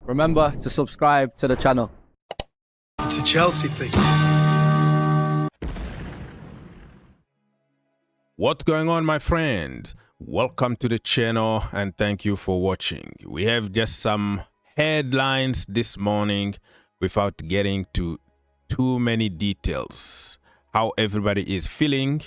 Remember to subscribe to the channel. It's a Chelsea thing. What's going on, my friend? Welcome to the channel and thank you for watching. We have just some headlines this morning without getting to too many details. How everybody is feeling.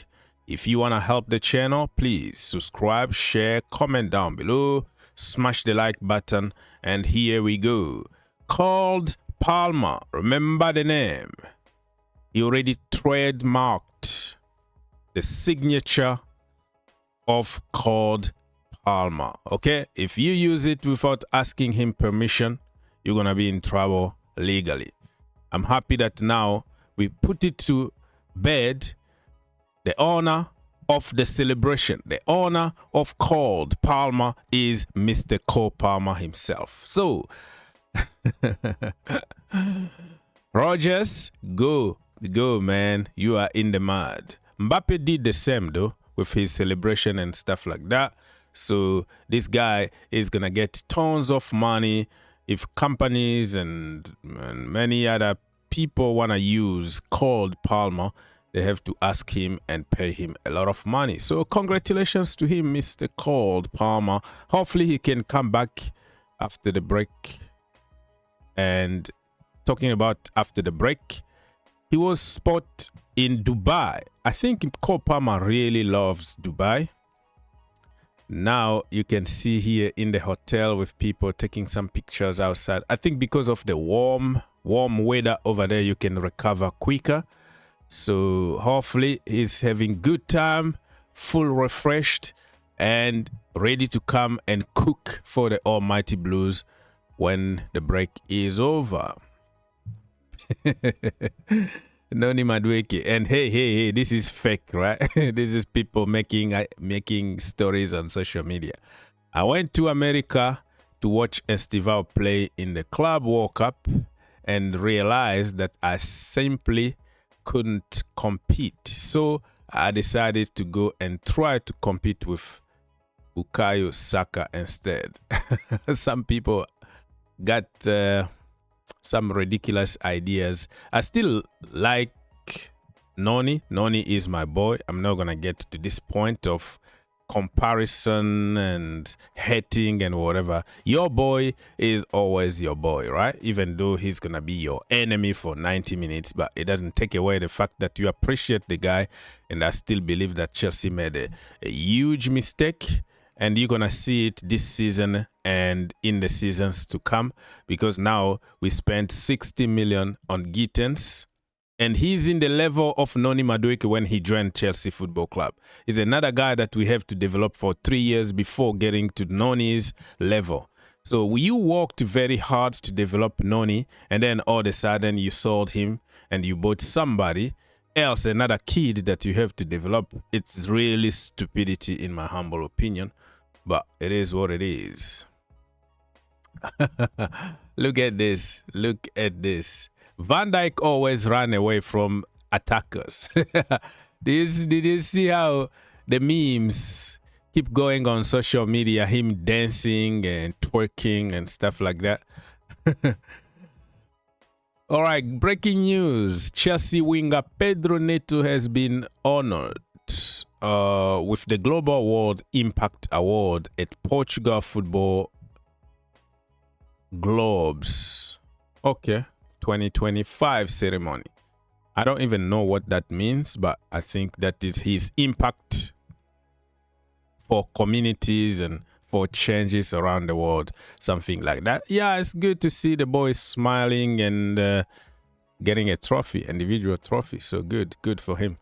If you want to help the channel, please subscribe, share, comment down below, smash the like button, and here we go. Called Palmer, remember the name. He already trademarked the signature of called Palmer. Okay, if you use it without asking him permission, you're gonna be in trouble legally. I'm happy that now we put it to bed. The owner of the celebration, the owner of called Palmer is Mr. Cole Palmer himself. So, Rogers, go, man. You are in the mud. Mbappe did the same though with his celebration and stuff like that. So this guy is gonna get tons of money if companies and many other people wanna use called Palmer. They have to ask him and pay him a lot of money. So congratulations to him, Mr. Called Palmer. Hopefully he can come back after the break. And talking about after the break, he was spotted in Dubai. I think Cole Palmer really loves Dubai. Now you can see here in the hotel with people taking some pictures outside. I think because of the warm weather over there, you can recover quicker. So hopefully he's having good time, full refreshed and ready to come and cook for the almighty Blues when the break is over. Noni Madueke. And hey, this is fake, right? This is people making stories on social media. I went to America to watch Estival play in the Club World Cup and realized that I simply couldn't compete. So I decided to go and try to compete with Bukayo Saka instead. Some people got some ridiculous ideas. I still like Noni. Noni is my boy. I'm not gonna get to this point of comparison and hating and whatever. Your boy is always your boy, right? Even though he's gonna be your enemy for 90 minutes, but it doesn't take away the fact that you appreciate the guy. And I still believe that Chelsea made a huge mistake, and you're gonna see it this season and in the seasons to come, because now we spent 60 million on Gittens. And he's in the level of Noni Madueke when he joined Chelsea Football Club. He's another guy that we have to develop for 3 years before getting to Noni's level. So you worked very hard to develop Noni, and then all of a sudden you sold him and you bought somebody else, another kid that you have to develop. It's really stupidity in my humble opinion, but it is what it is. Look at this. Look at this. Van Dijk always ran away from attackers. Did you see how the memes keep going on social media? Him dancing and twerking and stuff like that. All right, breaking news. Chelsea winger Pedro Neto has been honored with the Global World Impact Award at Portugal Football Globes. Okay. 2025 ceremony. I don't even know what that means, but I think that is his impact for communities and for changes around the world, something like that. Yeah, it's good to see the boys smiling and getting a trophy, individual trophy. So good for him.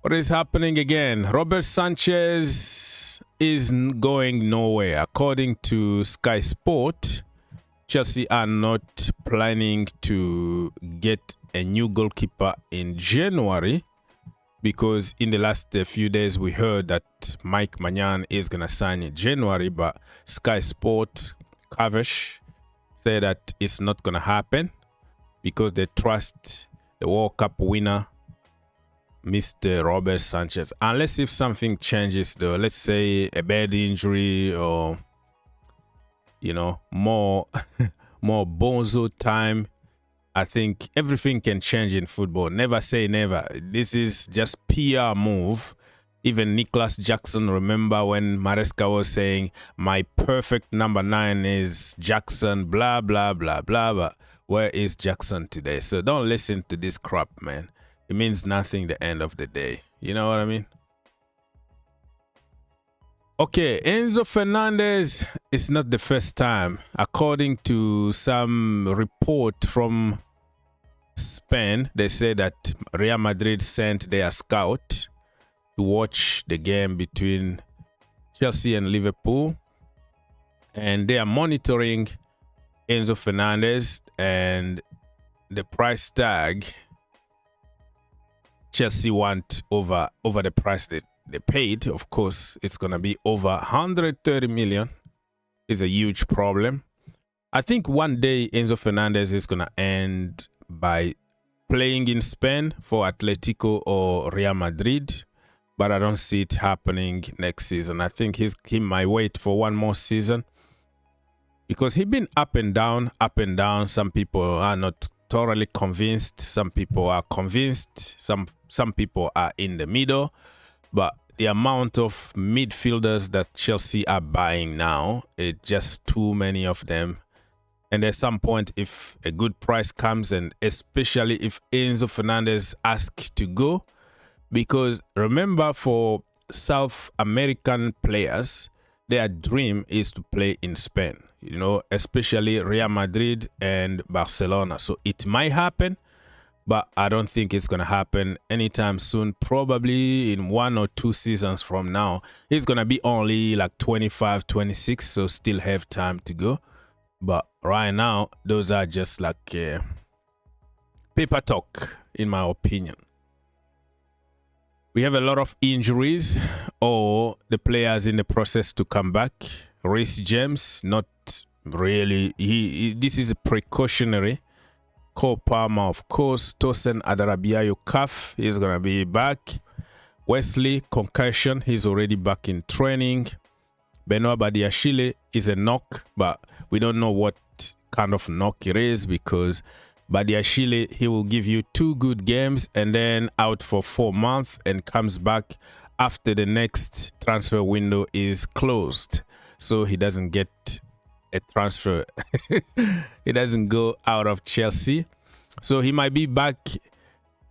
What is happening again? Robert Sanchez is going nowhere. According to Sky Sport, Chelsea are not planning to get a new goalkeeper in January, because in the last few days we heard that Mike Maignan is going to sign in January, but Sky Sport Cavish said that it's not going to happen because they trust the World Cup winner, Mr. Robert Sanchez. Unless if something changes though, let's say a bad injury or you know, more more bonzo time. I think everything can change in football. Never say never. This is just PR move. Even Nicholas Jackson, remember when Maresca was saying, my perfect number 9 is Jackson, blah, blah, blah, blah, blah. Where is Jackson today? So don't listen to this crap, man. It means nothing the end of the day. You know what I mean? Okay, Enzo Fernandez is not the first time. According to some report from Spain, they say that Real Madrid sent their scout to watch the game between Chelsea and Liverpool, and they are monitoring Enzo Fernandez, and the price tag Chelsea want over the price that they paid. Of course, it's gonna be over 130 million. Is a huge problem. I think one day Enzo Fernandez is gonna end by playing in Spain for Atletico or Real Madrid, but I don't see it happening next season. I think he might wait for one more season because he's been up and down, up and down. Some people are not thoroughly convinced. Some people are convinced. Some people are in the middle. But the amount of midfielders that Chelsea are buying now, it's just too many of them. And at some point, if a good price comes, and especially if Enzo Fernandez asks to go, because remember, for South American players, their dream is to play in Spain, you know, especially Real Madrid and Barcelona. So it might happen, but I don't think it's going to happen anytime soon. Probably in 1 or 2 seasons from now. It's going to be only like 25, 26, so still have time to go. But right now, those are just like paper talk, in my opinion. We have a lot of injuries, or the players in the process to come back. Reece James, not really. This is a precautionary. Cole Palmer, of course. Tosin Adarabioyo calf, he's going to be back. Wesley, concussion, he's already back in training. Benoit Badiashile is a knock, but we don't know what kind of knock it is, because Badiashile, he will give you 2 good games and then out for 4 months and comes back after the next transfer window is closed. So he doesn't get a transfer. He doesn't go out of Chelsea. So he might be back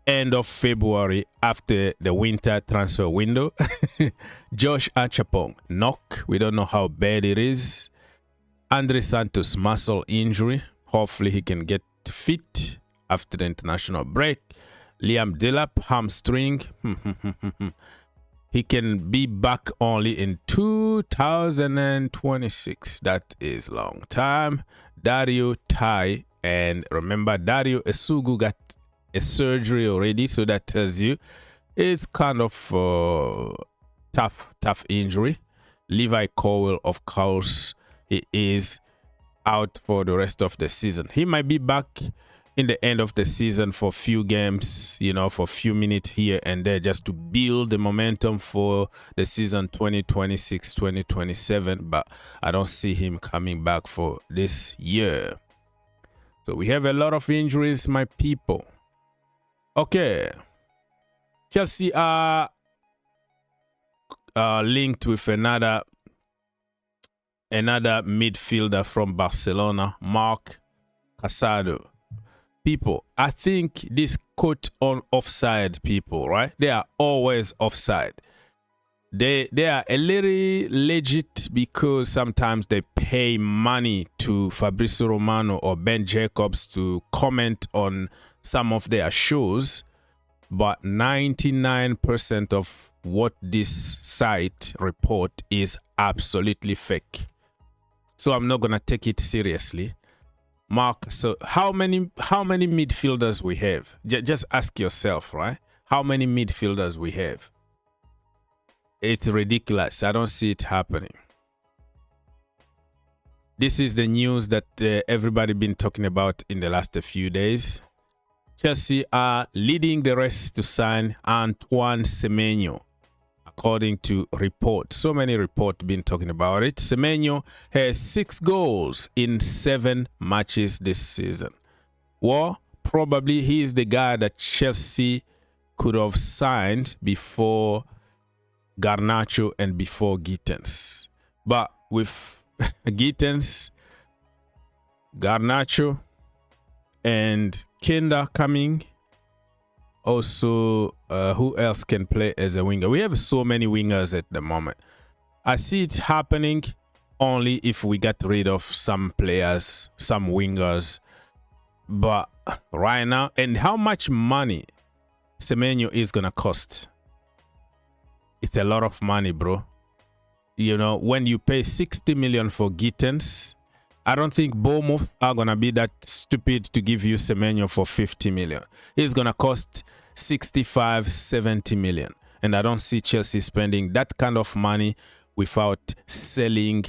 end of February after the winter transfer window. Josh Achapong, knock. We don't know how bad it is. Andre Santos, muscle injury. Hopefully he can get fit after the international break. Liam Delap, hamstring. He can be back only in 2026. That is long time. Dario Tai, and remember, Dario Esugu got a surgery already, so that tells you it's kind of tough injury. Levi Cowell, of course, he is out for the rest of the season. He might be back in the end of the season for a few games, you know, for a few minutes here and there, just to build the momentum for the season 2026-2027. But I don't see him coming back for this year. So we have a lot of injuries, my people. Okay. Chelsea are linked with another midfielder from Barcelona, Marc Casado. People, I think this quote on offside people, right? They are always offside. They are a little legit because sometimes they pay money to Fabrizio Romano or Ben Jacobs to comment on some of their shows, but 99% of what this site report is absolutely fake. So I'm not gonna take it seriously. Mark, so how many midfielders we have? Just ask yourself, right? How many midfielders we have? It's ridiculous. I don't see it happening. This is the news that everybody been talking about in the last few days. Chelsea are leading the race to sign Antoine Semenyo. according to reports. So many reports been talking about it. Semenyo has 6 goals in 7 matches this season. Well, probably he is the guy that Chelsea could have signed before Garnacho and before Gittens. But with Gittens, Garnacho, and Kenda coming, also, who else can play as a winger? We have so many wingers at the moment. I see it happening only if we get rid of some players, some wingers. But right now, and how much money Semenyo is going to cost? It's a lot of money, bro. You know, when you pay 60 million for Gittens, I don't think Bournemouth are going to be that stupid to give you Semenyo for 50 million. It's going to cost 65, 70 million. And I don't see Chelsea spending that kind of money without selling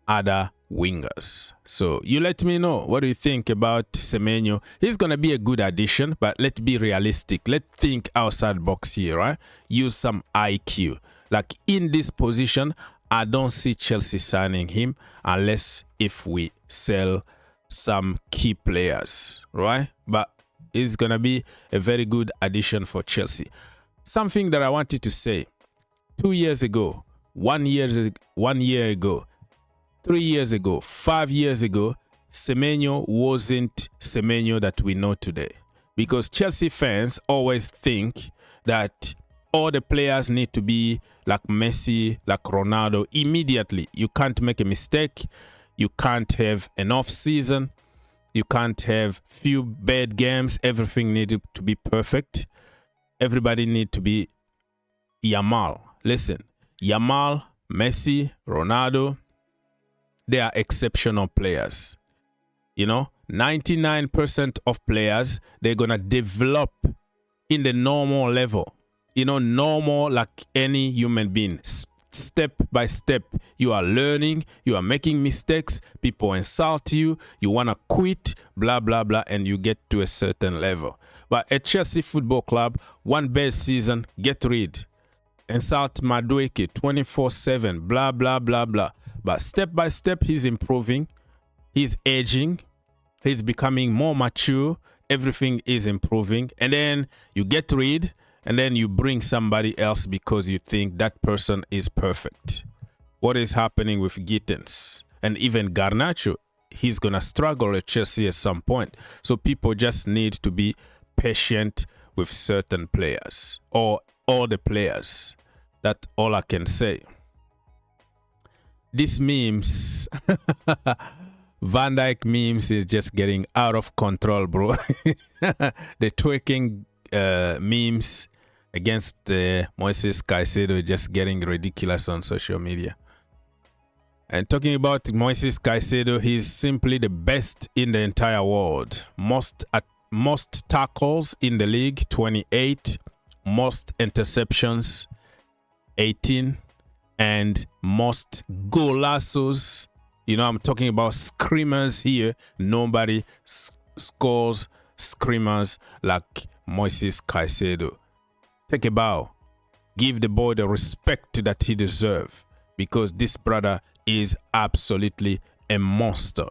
other wingers. So you let me know, what do you think about Semenyo? He's going to be a good addition, but let's be realistic. Let's think outside box here, right? Use some IQ. Like in this position, I don't see Chelsea signing him unless if we sell some key players, right? But it's going to be a very good addition for Chelsea. Something that I wanted to say, 2 years ago, 1 year ago, 3 years ago, 5 years ago, Semenyo wasn't Semenyo that we know today. Because Chelsea fans always think that all the players need to be like Messi, like Ronaldo immediately. You can't make a mistake. You can't have an off season. You can't have few bad games. Everything needed to be perfect. Everybody need to be Yamal. Listen, Yamal, Messi, Ronaldo, they are exceptional players. You know, 99% of players, they're going to develop in the normal level. You know, normal like any human being. Step by step, you are learning, you are making mistakes, people insult you, you want to quit, blah, blah, blah, and you get to a certain level. But at Chelsea Football Club, one bad season, get rid. Insult Madueke 24/7, blah, blah, blah, blah. But step by step, he's improving, he's aging, he's becoming more mature, everything is improving. And then you get rid, and then you bring somebody else because you think that person is perfect. What is happening with Gittens? And even Garnacho, he's going to struggle at Chelsea at some point. So people just need to be patient with certain players or all the players. That's all I can say. These memes, Van Dijk memes is just getting out of control, bro. The twerking memes against Moises Caicedo just getting ridiculous on social media. And talking about Moises Caicedo, he's simply the best in the entire world. Most tackles in the league, 28. Most interceptions, 18. And most golazos. You know, I'm talking about screamers here. Nobody scores screamers like Moises Caicedo. Take a bow. Give the boy the respect that he deserves, because this brother is absolutely a monster.